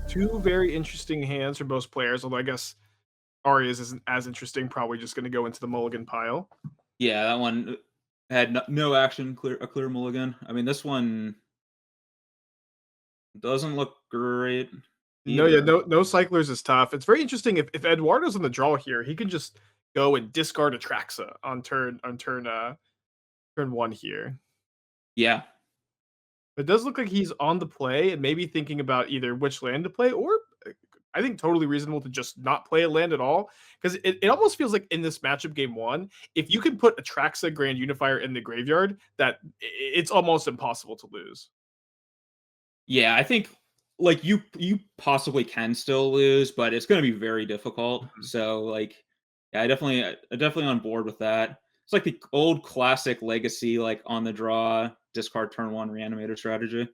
two very interesting hands for both players, although I guess Arya's isn't as interesting, probably just gonna go into the mulligan pile. Yeah, that one had no action, a clear mulligan. I mean, this one doesn't look great No, yeah, either. no cyclers is tough. It's very interesting if Eduardo's on the draw here, he can just go and discard Atraxa on turn 1 here. Yeah, It does look like he's on the play and maybe thinking about either which land to play or I think totally reasonable to just not play a land at all. Because it almost feels like in this matchup game one, if you can put Atraxa Grand Unifier in the graveyard, that it's almost impossible to lose. yeah. I think like you possibly can still lose, but it's going to be very difficult. Mhm. So like, yeah, I'm definitely on board with that. It's like the old classic legacy, like on the draw, discard turn one reanimator strategy.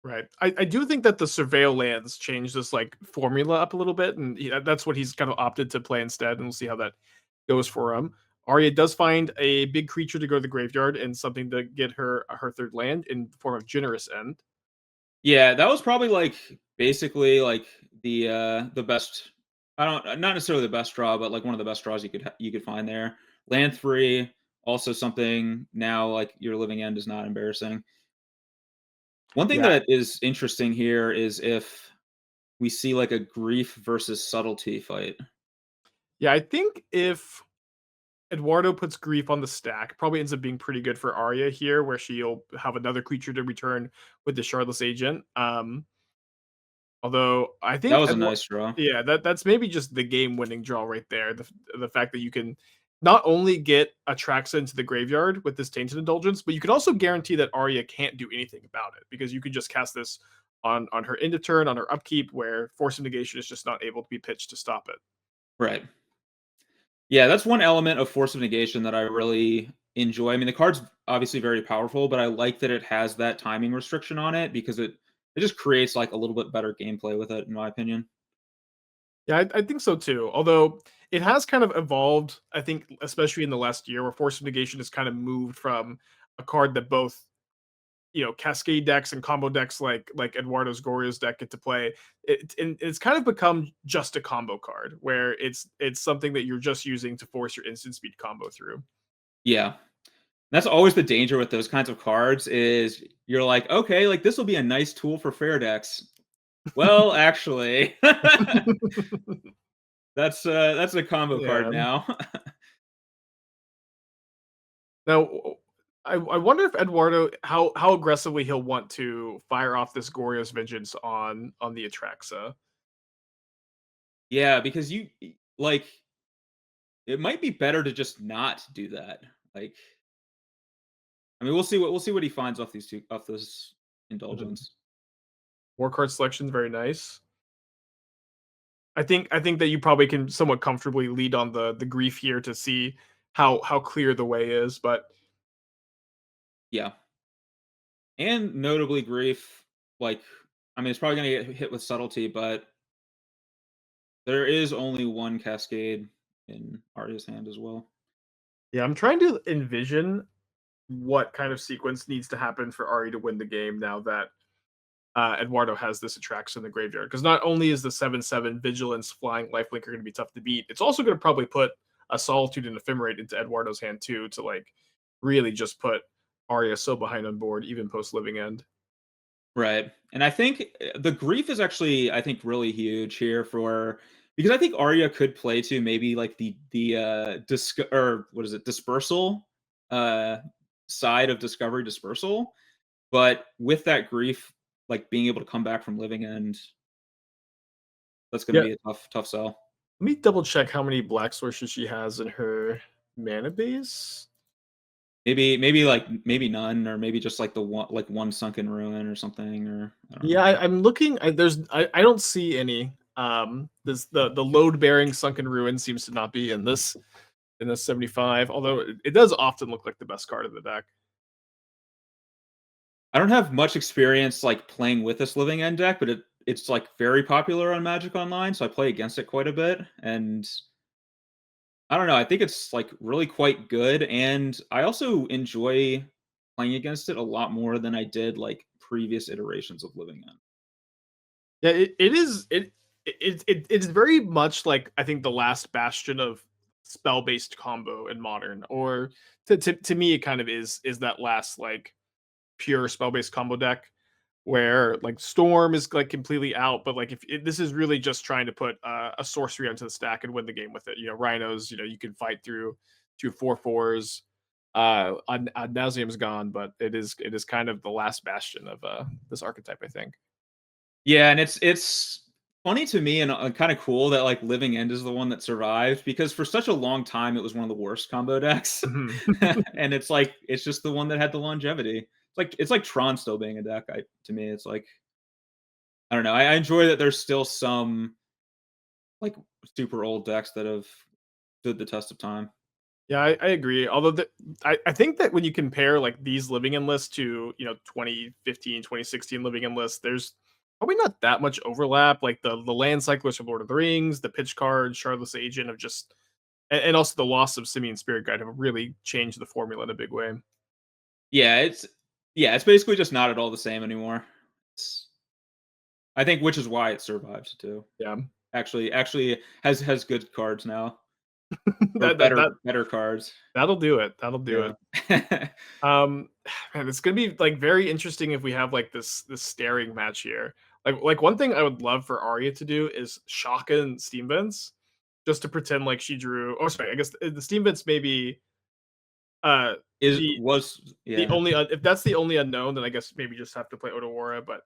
Right. I do think that the surveil lands change this like formula up a little bit, and that's what he's kind of opted to play instead, and we'll see how that goes for him. Arya does find a big creature to go to the graveyard and something to get her third land in the form of Generous End. Yeah, that was probably like basically like the best. I don't not necessarily the best draw, but like one of the best draws you could find there. Land three, also something now like your living end is not embarrassing. One thing Yeah, that is interesting here is if we see like a grief versus subtlety fight. yeah. I think if Eduardo puts Grief on the stack, probably ends up being pretty good for Arya here, where she'll have another creature to return with the Shardless Agent. Although I That think was a Edward nice draw. yeah, that's maybe just the game-winning draw right there. The fact that you can not only get Atraxa into the graveyard with this Tainted Indulgence, but you can also guarantee that Arya can't do anything about it because you can just cast this on her end of turn, on her upkeep, where Force of Negation is just not able to be pitched to stop it. Right. Yeah, that's one element of Force of Negation that I really enjoy. I mean, the card's obviously very powerful, but I like that it has that timing restriction on it because it just creates like a little bit better gameplay with it, in my opinion. Yeah, I think so too. Although it has kind of evolved, I think, especially in the last year, where Force of Negation has kind of moved from a card that both cascade decks and combo decks like Eduardo's Goryo's deck get to play. It's kind of become just a combo card where it's something that you're just using to force your instant speed combo through. Yeah. That's always the danger with those kinds of cards is you're like, okay, like this will be a nice tool for fair decks. Well, actually, that's a combo card Yeah. now. Now, I wonder if Eduardo how aggressively he'll want to fire off this Goryo's Vengeance on the Atraxa. Yeah, because like it might be better to just not do that. Like, I mean, we'll see what he finds off this Mhm. indulgence. War card selection is very nice. I think that you probably can somewhat comfortably lead on the grief here to see how clear the way is, but Yeah, and notably grief. Like, I mean, it's probably gonna get hit with subtlety, but there is only one cascade in Arya's hand as well. yeah, I'm trying to envision what kind of sequence needs to happen for Ari to win the game now that Eduardo has this attraction in the graveyard. Because not only is the 7/7 vigilance flying lifelinker going to be tough to beat, it's also going to probably put a solitude and ephemerate into Eduardo's hand too to like really just put Arya so behind on board, even post living end. Right. And I think the grief is actually, I think, really huge here for because I think Arya could play to maybe like or what is it, dispersal uh side of discovery dispersal. But with that grief, like being able to come back from living end, that's gonna Yeah, be a tough sell. let me double check how many black sources she has in her mana base. Maybe none, or maybe just like one sunken ruin or something, or I don't know. Yeah, I'm looking. I don't see any. This the load bearing sunken ruin seems to not be in this 75. Although it does often look like the best card of the deck. I don't have much experience like playing with this living end deck, but it's like very popular on Magic Online, so I play against it quite a bit. And I don't know, I think it's like really quite good. And I also enjoy playing against it a lot more than I did like previous iterations of Living End. Yeah, it is it's very much like I think the last bastion of spell based combo in modern, or to me it kind of is that last like pure spell based combo deck where like Storm is like completely out, but like if this is really just trying to put a sorcery onto the stack and win the game with it. You know, Rhinos, you know, you can fight through 4/4s. Ad nauseum's gone, but it is kind of the last bastion of this archetype, I think. Yeah, and it's funny to me and, kinda cool that, like, Living End is the one that survived because for such a long time, it was one of the worst combo decks, Mhm. and it's like it's just the one that had the longevity. It's like Tron still being a deck, to me, it's like I don't know, I enjoy that there's still some, like, super old decks that have stood the test of time. Yeah, I agree. Although I think that when you compare like these living in lists to, you know, 2015, 2016 living in lists, there's probably not that much overlap. Like the land cyclers from Lord of the Rings, the pitch cards, Shardless Agent have just and also the loss of Simeon Spirit Guide have really changed the formula in a big way. Yeah, it's basically just not at all the same anymore. It's I think which is why it survived too. Yeah. Actually has good cards now, or that, that that better cards. that'll do it. That'll do Yeah. it. Man, it's gonna be like very interesting if we have like this staring match here. Like one thing I would love for Arya to do is shotgun Steam Vents, just to pretend like she drew. Oh, sorry, I guess the Steam Vents maybe uh Is the was the yeah. only if that's the only unknown, then I guess maybe just have to play Odawara. But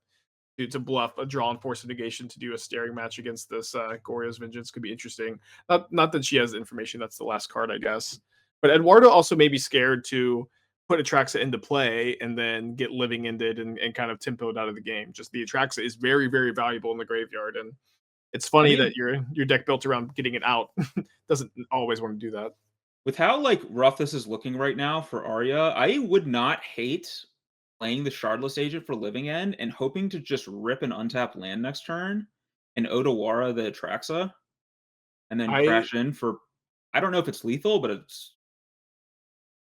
to bluff a draw and force of negation to do a staring match against this Goryo's Vengeance could be interesting. Not that she has information. That's the last card, I guess. But Eduardo also may be scared to put Atraxa into play and then get living ended and kind of tempoed out of the game. Just the Atraxa is very, very valuable in the graveyard. And it's I funny mean, that your deck built around getting it out doesn't always want to do that. with how, like, rough this is looking right now for Arya, I would not hate playing the Shardless Agent for Living End and hoping to just rip an untapped land next turn and Odawara the Atraxa and then I crash in for I don't know if it's lethal, but I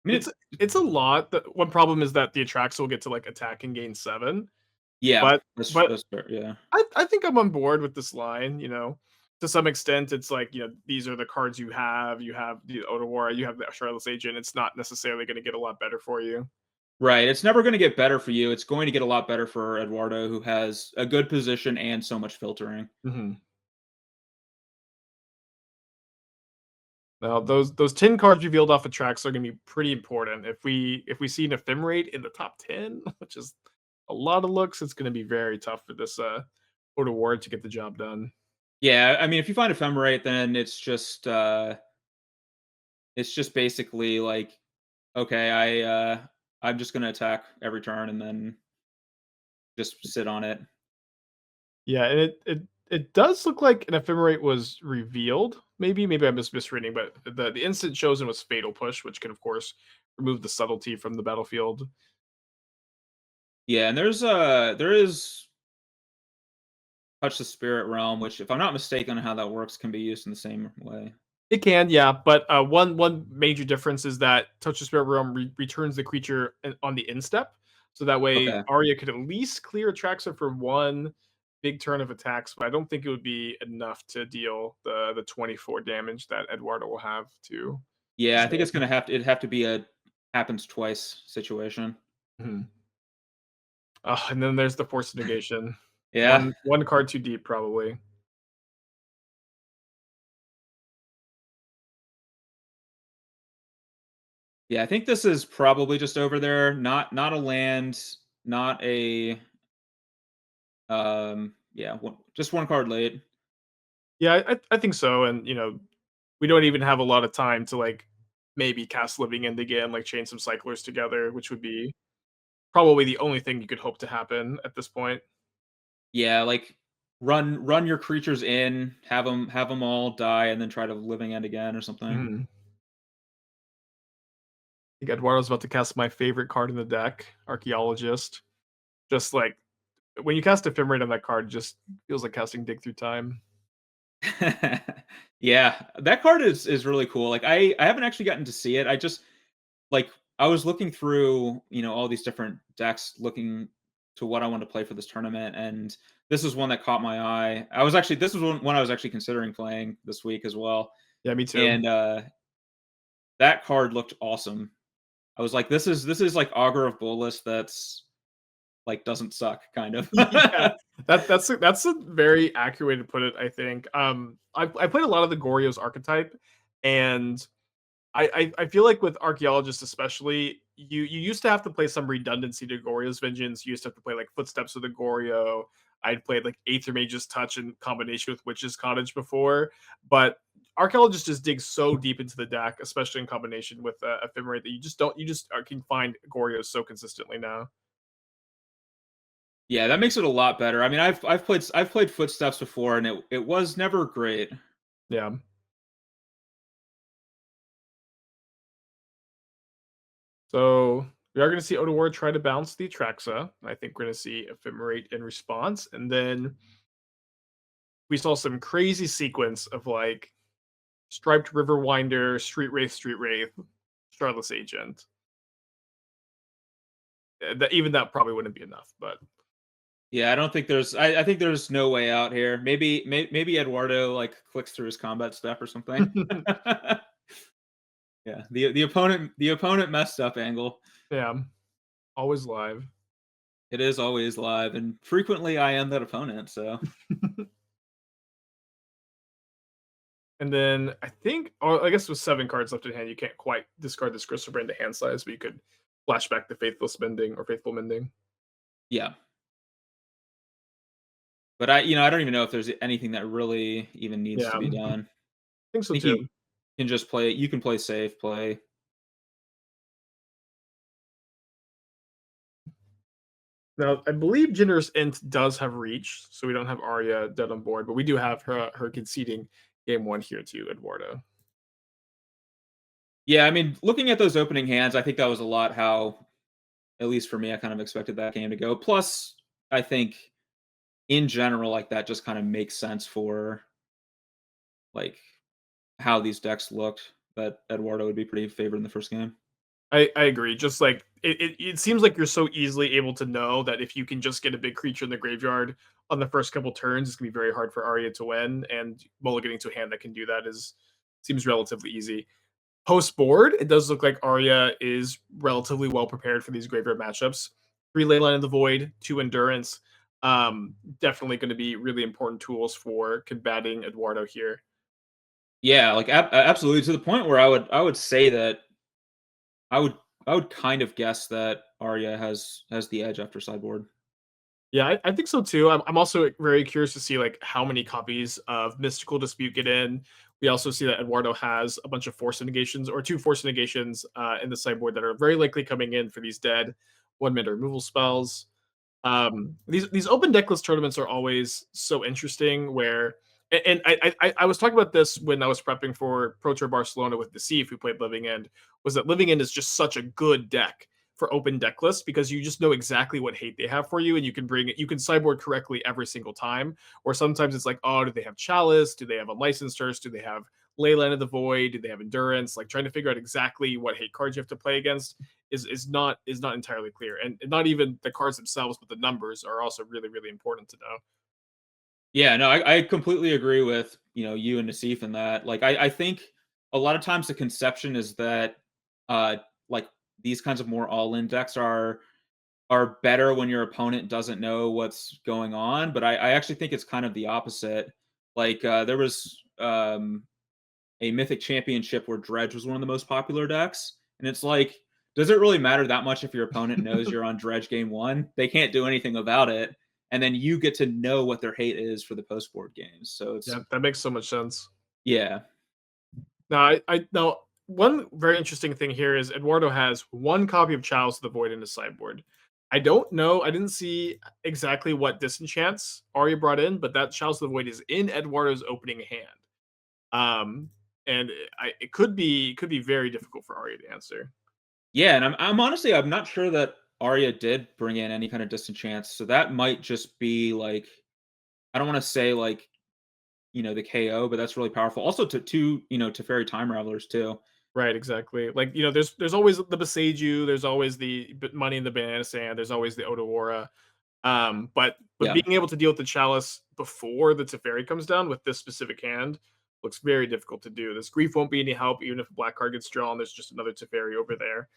mean, it's it's a lot. The one problem is that the Atraxa will get to like attack and gain 7. yeah, But but that's fair, yeah. I think I'm on board with this line, you know. To some extent, it's like, you know, these are the cards you have. You have the Otawara, you have the Shardless Agent. It's not necessarily going to get a lot better for you. Right, it's never gonna get better for you, it's going to get a lot better for Eduardo, who has a good position and so much filtering. Mhm. Now, those 10 cards revealed off of tracks are going to be pretty important. If we see an Ephemerate in the top 10, which is a lot of looks, it's going to be very tough for this Otawara to get the job done. Yeah, I mean, if you find Ephemerate, then it's just basically like, okay, I'm just gonna attack every turn and then just sit on it. Yeah, and it does look like an Ephemerate was revealed. Maybe I'm just misreading, but the instant chosen was Fatal Push, which can of course remove the subtlety from the battlefield. Yeah, and there is Touch the Spirit Realm, which, if I'm not mistaken on how that works, can be used in the same way. It can, yeah, but one major difference is that Touch the Spirit Realm returns the creature on the instep, so that way Okay. Arya could at least clear Atraxa for one big turn of attacks. But I don't think it would be enough to deal the 24 damage that Eduardo will have to Yeah, I think Zed. it's gonna have to be a happens twice situation. Mhm. And then there's the Force of Negation. Yeah. One card too deep, probably. Yeah, I think this is probably just over there. Not a land, not a yeah, just one card late. Yeah, I think so, and, you know, we don't even have a lot of time to, like, maybe cast Living End again, like, chain some cyclers together, which would be probably the only thing you could hope to happen at this point. Yeah, like run your creatures in, have them all die, and then try to living end again or something. Mhm. I think Eduardo's about to cast my favorite card in the deck, Archaeologist. Just, like, when you cast Ephemerate on that card, it just feels like casting Dig Through Time. Yeah, that card is really cool. Like I haven't actually gotten to see it. I just like I was looking through, all these different decks looking what I want to play for this tournament, and this is one that caught my eye. I was actually this was one I was actually considering playing this week as well, Yeah, me too. and that card looked awesome. I was like, this is like Augur of Bolas that's like doesn't suck, kind of. Yeah, that's a very accurate way to put it, I think. I played a lot of the Goryo's archetype, and I feel like with archaeologists especially, you used to have to play some redundancy to Goryo's Vengeance. You used to have to play like Footsteps of the Goryo. I'd played like Aether Mage's Touch in combination with Witch's Cottage before, but archaeologists just dig so deep into the deck, especially in combination with Ephemerate, that you just can find Goryo so consistently now. Yeah, that makes it a lot better. I mean, I've played Footsteps before, and it was never great. Yeah. So we are going to see Odawara try to bounce the Atraxa. I think we're going to see Ephemerate in response. And then we saw some crazy sequence of like Striped Riverwinder, Street Wraith, Starless Agent. Even that probably wouldn't be enough, but Yeah, I don't think there's. I think there's no way out here. Maybe Eduardo like clicks through his combat stuff or something. Yeah, the opponent messed up angle. yeah, always live. It is always live, and frequently I am that opponent. So And then I think, or I guess with 7 cards left in hand, you can't quite discard this Crystal Brand to hand size, but you could flash back the Faithful Spending or Faithful Mending. yeah, but I don't even know if there's anything that really even needs Yeah, to be I done. think I so think you too. can just play. You can play safe, play. Now, I believe Generous Int does have reach, so we don't have Arya dead on board, but we do have her conceding game 1 here to Eduardo. Yeah, I mean, looking at those opening hands, I think that was a lot how, at least for me, I kind of expected that game to go. Plus, I think in general, like that just kind of makes sense for like how these decks looked. That Eduardo would be pretty favored in the first game. I agree. Just like it seems like you're so easily able to know that if you can just get a big creature in the graveyard on the first couple turns, it's gonna be very hard for Arya to win. And mulliganing to a hand that can do that is seems relatively easy. Post board, it does look like Arya is relatively well prepared for these graveyard matchups. 3 Leyline of the Void, 2 Endurance. Definitely going to be really important tools for combating Eduardo here. Yeah, like absolutely to the point where I would say that I would I would kind of guess that Arya has the edge after sideboard. Yeah, I think so too. I'm also very curious to see like how many copies of Mystical Dispute get in. We also see that Eduardo has a bunch of force negations or 2 force negations in the sideboard that are very likely coming in for these dead 1-minute removal spells. These open decklist tournaments are always so interesting. Where and I was talking about this when I was prepping for Pro Tour Barcelona with Deceive, who played Living End. Was that Living End is just such a good deck for open deck lists because you just know exactly what hate they have for you, and you can bring it. You can sideboard correctly every single time. Or sometimes it's like, oh, do they have Chalice? Do they have Unlicensed Hearse? Do they have Leyline of the Void? Do they have Endurance? Like trying to figure out exactly what hate cards you have to play against is not entirely clear, and not even the cards themselves, but the numbers are also really important to know. Yeah, no, I completely agree with you and Nasif in that. Like I think a lot of times the conception is that like these kinds of more all-in decks are better when your opponent doesn't know what's going on. But I actually think it's kind of the opposite. Like there was a Mythic Championship where Dredge was one of the most popular decks, and it's like, does it really matter that much if your opponent knows you're on Dredge game 1? They can't do anything about it, and then you get to know what their hate is for the post board games. So Yeah, it's that makes so much sense. yeah, Now, now one very interesting thing here is Eduardo has 1 copy of Chalice of the Void in his sideboard. I don't know. I didn't see exactly what disenchants Arya brought in, but that Chalice of the Void is in Eduardo's opening hand. And it could be very difficult for Arya to answer. yeah, and I'm honestly I'm not sure that Arya did bring in any kind of disenchants, so that might just be like, I don't want to say like the KO, but that's really powerful. Also to Fairy Time Ravelers too. Right, exactly. Like, there's always the Beseiju, there's always the Money in the Banana Sand, there's always the Odawara. But Yeah. being able to deal with the Chalice before the Teferi comes down with this specific hand looks very difficult to do. This Grief won't be any help, even if a black card gets drawn. There's just another Teferi over there.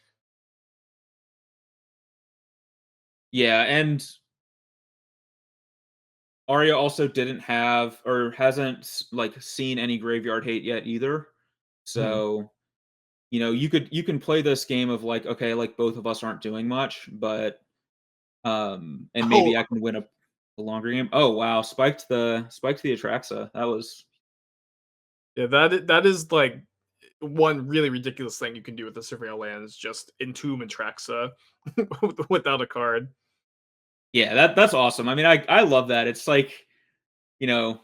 Yeah, and Arya also didn't have or hasn't like seen any graveyard hate yet either. Mhm. So, you can play this game of like, okay, like both of us aren't doing much, but and Oh, maybe I can win a longer game. Oh wow, spiked the Atraxa. That was yeah, that is like one really ridiculous thing you can do with the Surveil lands, just entomb and Traxa without a card. yeah, that's awesome. I mean, I love that. It's like, you know,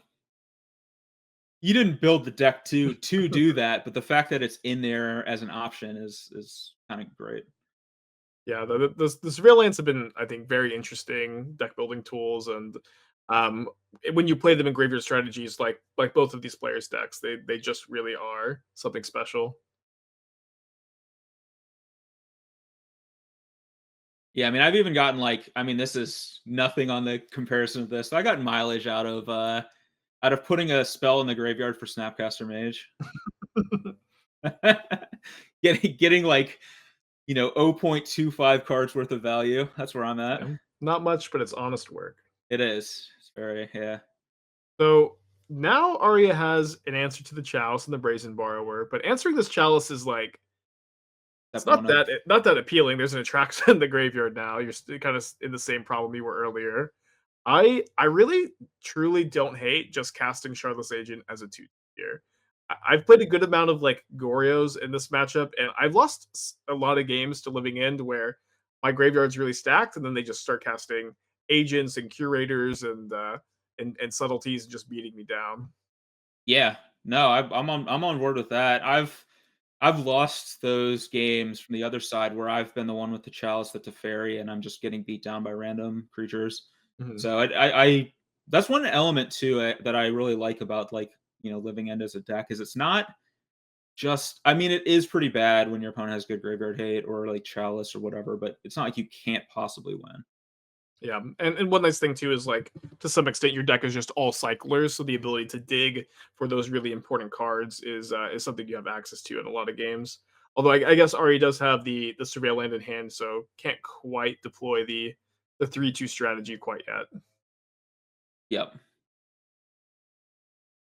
you didn't build the deck to do that, but the fact that it's in there as an option is kind of great. Yeah, the surveillance have been, I think, very interesting deck building tools, and um, when you play them in graveyard strategies, like both of these players' decks, they just really are something special. Yeah, I mean, I've even gotten like, I mean, this is nothing on the comparison of this. I got mileage out of putting a spell in the graveyard for Snapcaster Mage. Getting like, 0.25 cards worth of value. That's where I'm at. Yeah, not much, but it's honest work. It is. It's very, yeah. So now Arya has an answer to the Chalice and the Brazen Borrower, but answering this Chalice is like it's Step one up. not that appealing. There's an attraction in the graveyard now. You're kind of in the same problem you were earlier. I really truly don't hate just casting Charlotte's Agent as a 2 tier. I've played a good amount of like Goryos in this matchup, and I've lost a lot of games to Living End where my graveyard's really stacked, and then they just start casting agents and curators and subtleties and just beating me down. Yeah. No, I'm on board with that. I've lost those games from the other side where I've been the one with the chalice, the Teferi, and I'm just getting beat down by random creatures. Mhm. So I that's one element too that I really like about like Living End as a deck is it's not just. I mean, it is pretty bad when your opponent has good graveyard hate or like chalice or whatever, but it's not like you can't possibly win. Yeah, and one nice thing too is like to some extent your deck is just all cyclers, so the ability to dig for those really important cards is something you have access to in a lot of games. Although I guess Ari does have the surveil land in hand, so can't quite deploy the 3-2 strategy quite yet. Yep.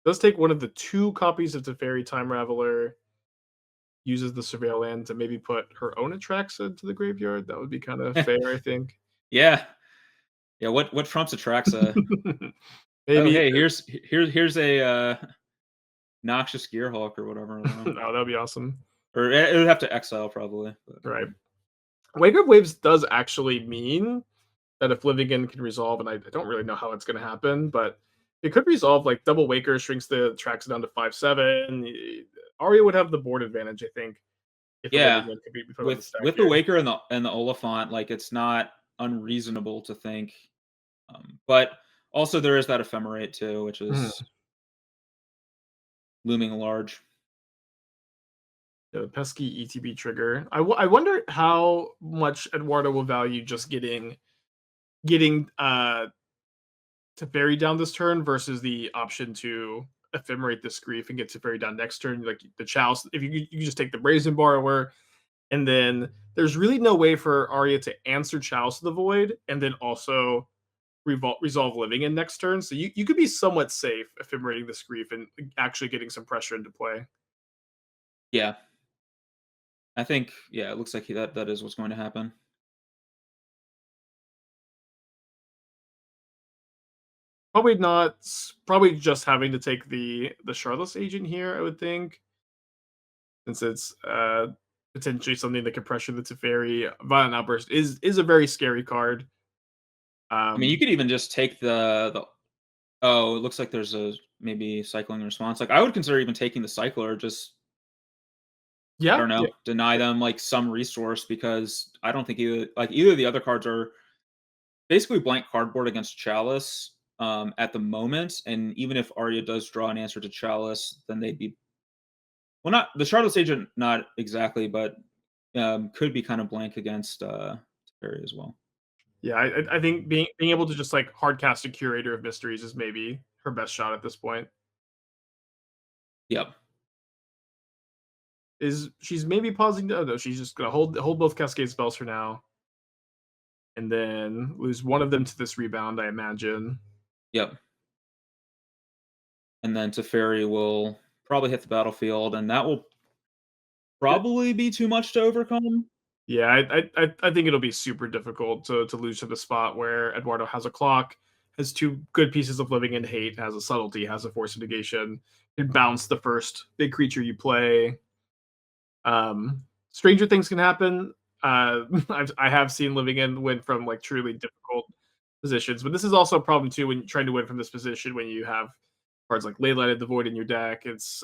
Does take one of the two copies of Teferi Time Raveler, uses the surveil land to maybe put her own Atraxa into the graveyard. That would be kind of fair, I think. Yeah. Yeah. What trumps Atraxa? Oh, Maybe hey, here's a noxious Gearhawk or whatever. I don't know. oh, that'd be awesome. Or it would have to exile probably. But Right. Wake of Waves does actually mean that if Living In can resolve, and I don't really know how it's going to happen, but it could resolve like double Waker shrinks the tracks down to 5/7. Arya would have the board advantage, I think, if a Living yeah, In could be put on the with stack with the here. Waker and the Oliphant, like it's not unreasonable to think. But also there is that ephemerate too, which is Mhm. looming large. The pesky ETB trigger. I wonder how much Eduardo will value just getting to bury down this turn versus the option to ephemerate this grief and get to bury down next turn. Like the chalice, if you just take the brazen borrower, and then there's really no way for Arya to answer Chalice of the Void and then also resolve living in next turn. So you could be somewhat safe ephemerating this grief and actually getting some pressure into play. Yeah, I think it looks like that is what's going to happen. Probably not. Probably just having to take the Charlotte's agent here. I would think, since it's potentially something that could pressure the Teferi. Violent Outburst is a very scary card. I mean, you Um, could even just take the oh, it looks like there's a maybe cycling response. Like I would consider even taking the cycler, just I yeah, don't know, yeah, deny them like some resource because I don't think either of the other cards are basically blank cardboard against Chalice at the moment. And even if Arya does draw an answer to Chalice, then they'd be well, not the Charlotte's Agent, not exactly, but could be kind of blank against Teferi as well. Yeah, I think being able to just, like, hard cast a Curator of Mysteries is maybe her best shot at this point. Yep. Is she's maybe pausing oh, no, she's just gonna hold both Cascade spells for now, and then lose one of them to this rebound, I imagine. Yep. And then Teferi will probably hit the battlefield, and that will probably be too much to overcome. Yeah, I think it'll be super difficult to lose to the spot where Eduardo has a clock, has two good pieces of living and hate, has a subtlety, has a force of negation, can bounce the first big creature you play. Stranger things can happen. I have seen living in win from like truly difficult positions, but this is also a problem too when trying to win from this position when you have cards like Leylight the Void in your deck. It's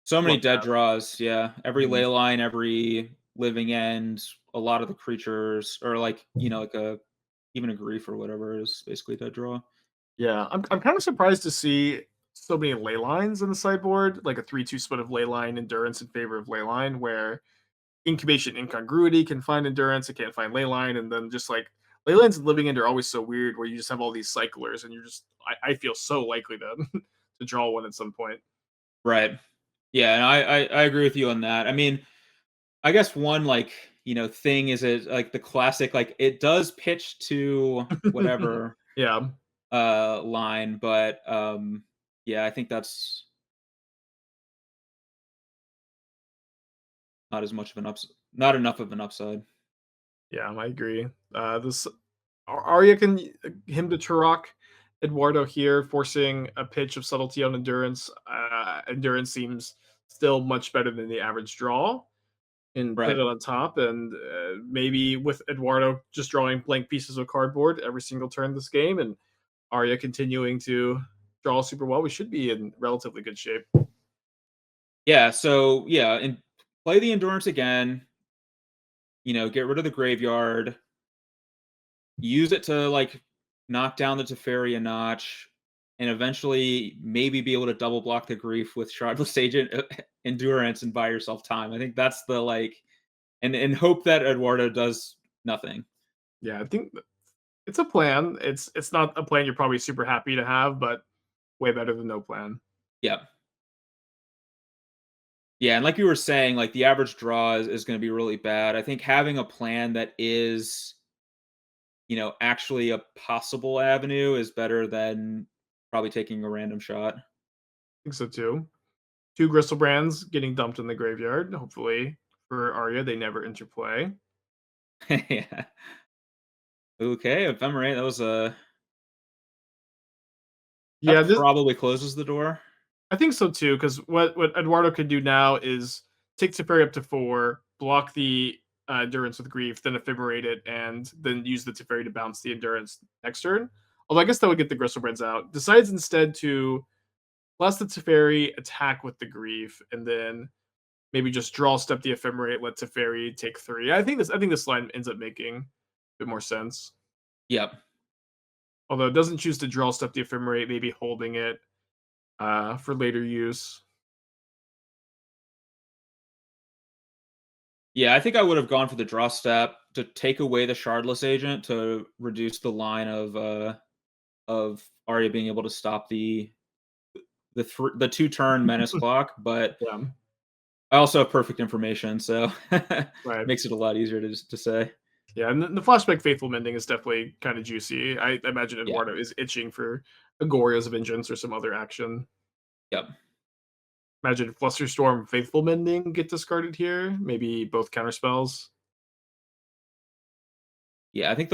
So many dead bloodbath. draws, yeah. Every Mhm. ley line, every living end, a lot of the creatures, or like, like a even a grief or whatever is basically dead draw. Yeah, I'm kind of surprised to see so many ley lines in the sideboard, like a 3/2 split of ley line endurance in favor of ley line, where incubation incongruity can find endurance, it can't find ley line, and then just like ley lines and living end are always so weird where you just have all these cyclers and you're just I feel so likely to to draw one at some point. Right. Yeah, and I agree with you on that. I mean, I guess one like, thing is it like the classic like it does pitch to whatever Yeah. line, but yeah, I think that's not as much of an not enough of an upside. Yeah, I agree. This Arya can him to Turok Eduardo here, forcing a pitch of subtlety on endurance. Endurance seems still much better than the average draw, and put Right. it on top. And maybe with Eduardo just drawing blank pieces of cardboard every single turn this game, and Arya continuing to draw super well, we should be in relatively good shape. Yeah, so yeah, and play the endurance again, get rid of the graveyard, use it to like knock down the Teferi a notch, and eventually maybe be able to double block the grief with Shardless Agent endurance and buy yourself time. I think that's the like and hope that Eduardo does nothing. Yeah, I think it's a plan. It's not a plan you're probably super happy to have, but way better than no plan. Yeah. Yeah, and like you were saying, like the average draw is going to be really bad. I think having a plan that is, actually a possible avenue is better than probably taking a random shot. I think so too. Two Gristlebrand's getting dumped in the graveyard. Hopefully for Arya, they never interplay. Yeah. Okay, if I'm right, that was a Yeah, that this probably closes the door. I think so too. Because what Eduardo could do now is take Teferi up to 4, block the endurance with grief, then ephemerate it, and then use the Teferi to bounce the endurance next turn. Although I guess that would get the Gristlebrand's out. Decides instead to blast the Teferi, attack with the grief, and then maybe just draw step the ephemerate, let Teferi take 3. I think this line ends up making a bit more sense. Yep. Although it doesn't choose to draw step the ephemerate, maybe holding it for later use. Yeah, I think I would have gone for the draw step to take away the shardless agent to reduce the line of Arya being able to stop the 2-turn menace clock, but Yeah, I also have perfect information, so right. makes it a lot easier to say. Yeah, and the flashback faithful mending is definitely kind of juicy. I imagine Yeah. Eduardo is itching for a Goryo's vengeance or some other action. Yep. Imagine Flusterstorm faithful mending get discarded here. Maybe both counter spells. Yeah, I think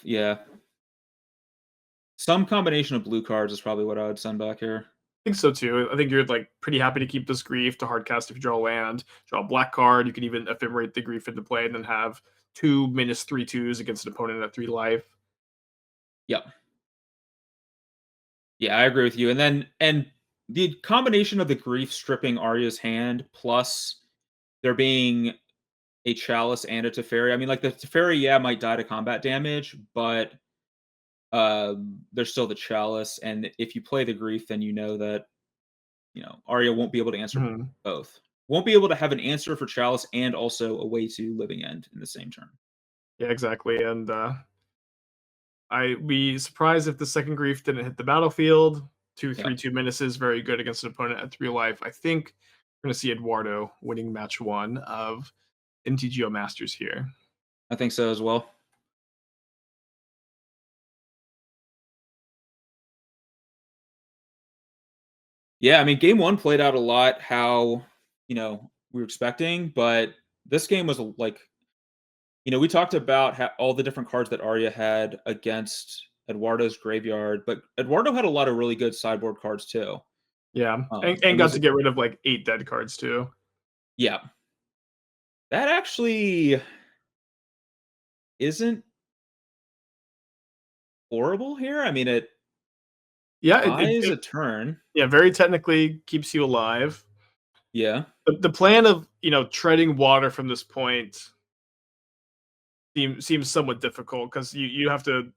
yeah. Some combination of blue cards is probably what I would send back here. I think so too. I think you're like pretty happy to keep this grief to hardcast if you draw a land, draw a black card. You could even ephemerate the grief into play and then have 2 -3/2s against an opponent at 3 life. Yep. Yeah, I agree with you. And the combination of the grief stripping Arya's hand plus there being a chalice and a Teferi. I mean, like the Teferi, yeah, might die to combat damage, but there's still the chalice. And if you play the grief, then you know that Arya won't be able to answer Mhm. both. Won't be able to have an answer for chalice and also a way to living end in the same turn. Yeah, exactly. And I'd be surprised if the second grief didn't hit the battlefield. 2/3/2 Yeah, menace is very good against an opponent at 3 life. I think we're gonna see Eduardo winning match 1 of MTGO Masters here. I think so as well. Yeah, I mean, game one played out a lot how, we were expecting, but this game was like, we talked about all the different cards that Arya had against Eduardo's graveyard, but Eduardo had a lot of really good sideboard cards too. Yeah, and And got those, to get rid of, like, 8 dead cards too. yeah, that actually isn't horrible here. I mean, it Yeah, buys a turn. yeah, very technically keeps you alive. Yeah, The plan of, treading water from this point seems somewhat difficult because you have to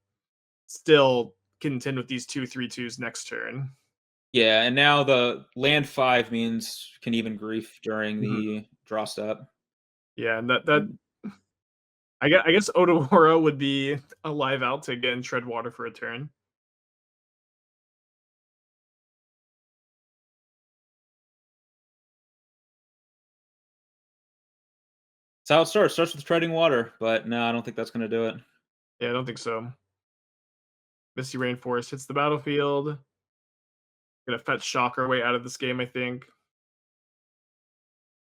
still contend with these 2/3/2s next turn. yeah, and now the land 5 means can even grief during Mhm. the draw step. Yeah, and that I guess Odawara would be a live out to again tread water for a turn. That's how it starts. Starts with treading water, but no, I don't think that's going to do it. Yeah, I don't think so. Misty Rainforest hits the battlefield. Gonna fetch Shock our way out of this game, I think.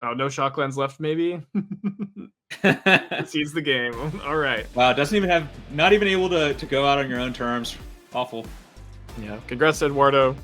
Oh, no Shocklands left, maybe? Sees the game. All right. Wow, doesn't even have, not even able to go out on your own terms. Awful. Yeah. Congrats, Eduardo.